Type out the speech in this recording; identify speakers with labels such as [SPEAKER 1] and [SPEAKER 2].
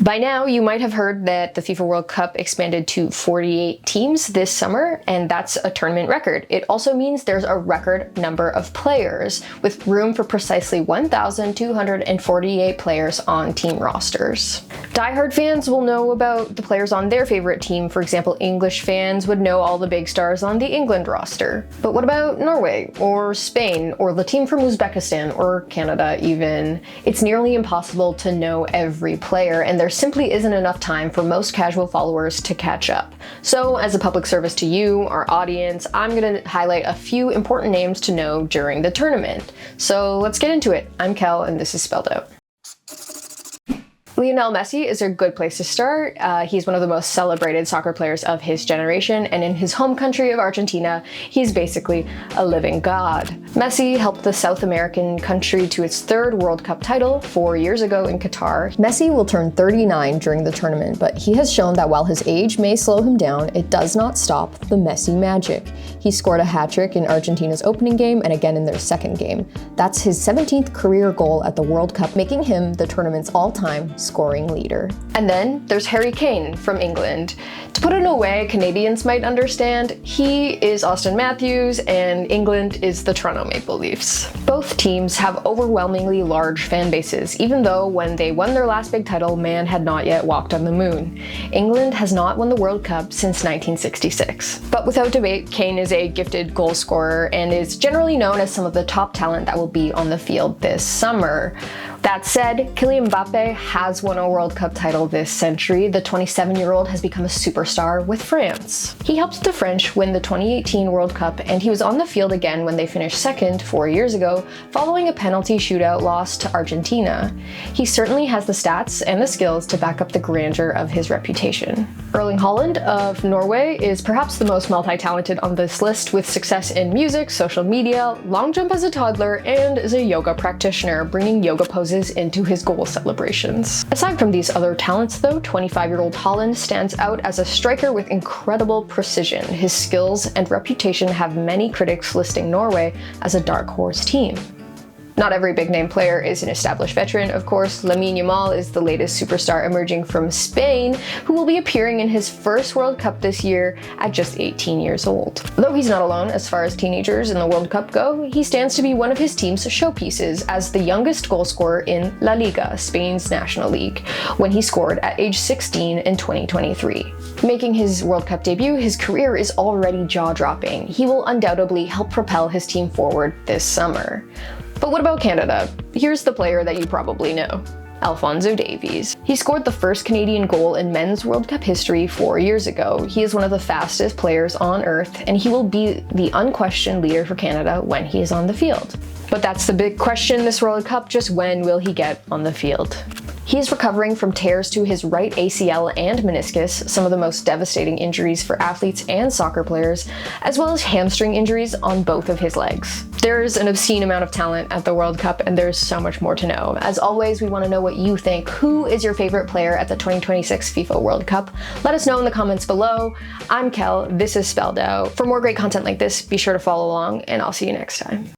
[SPEAKER 1] By now, you might have heard that the FIFA World Cup expanded to 48 teams this summer, and that's a tournament record. It also means there's a record number of players, with room for precisely 1,248 players on team rosters. Die-hard fans will know about the players on their favorite team. For example, English fans would know all the big stars on the England roster. But what about Norway, or Spain, or the team from Uzbekistan, or Canada even? It's nearly impossible to know every player, and there simply isn't enough time for most casual followers to catch up. So as a public service to you, our audience, I'm going to highlight a few important names to know during the tournament. So let's get into it. I'm Kel, and this is Spelled Out. Lionel Messi is a good place to start. He's one of the most celebrated soccer players of his generation, and in his home country of Argentina, he's basically a living god. Messi helped the South American country to its third World Cup title 4 years ago in Qatar. Messi will turn 39 during the tournament, but he has shown that while his age may slow him down, it does not stop the Messi magic. He scored a hat-trick in Argentina's opening game and again in their second game. That's his 17th career goal at the World Cup, making him the tournament's all-time scoring leader. And then there's Harry Kane from England. To put it in a way Canadians might understand, he is Austin Matthews and England is the Toronto Maple Leafs. Both teams have overwhelmingly large fan bases, even though when they won their last big title, man had not yet walked on the moon. England has not won the World Cup since 1966. But without debate, Kane is a gifted goal scorer and is generally known as some of the top talent that will be on the field this summer. That said, Kylian Mbappe has won a World Cup title this century. The 27-year-old has become a superstar with France. He helped the French win the 2018 World Cup, and he was on the field again when they finished second 4 years ago, following a penalty shootout loss to Argentina. He certainly has the stats and the skills to back up the grandeur of his reputation. Erling Haaland of Norway is perhaps the most multi-talented on this list, with success in music, social media, long jump as a toddler, and as a yoga practitioner, bringing yoga poses into his goal celebrations. Aside from these other talents though, 25-year-old Haaland stands out as a striker with incredible precision. His skills and reputation have many critics listing Norway as a dark horse team. Not every big-name player is an established veteran, of course. Lamine Yamal is the latest superstar emerging from Spain, who will be appearing in his first World Cup this year at just 18 years old. Though he's not alone as far as teenagers in the World Cup go, he stands to be one of his team's showpieces as the youngest goal scorer in La Liga, Spain's national league, when he scored at age 16 in 2023. Making his World Cup debut, his career is already jaw-dropping. He will undoubtedly help propel his team forward this summer. But what about Canada? Here's the player that you probably know. Alphonso Davies. He scored the first Canadian goal in men's World Cup history 4 years ago. He is one of the fastest players on earth, and he will be the unquestioned leader for Canada when he is on the field. But that's the big question this World Cup, just when will he get on the field? He is recovering from tears to his right ACL and meniscus, some of the most devastating injuries for athletes and soccer players, as well as hamstring injuries on both of his legs. There's an obscene amount of talent at the World Cup, and there's so much more to know. As always, we want to know what you think. Who is your favorite player at the 2026 FIFA World Cup? Let us know in the comments below. I'm Kel, this is Spelled Out. For more great content like this, be sure to follow along, and I'll see you next time.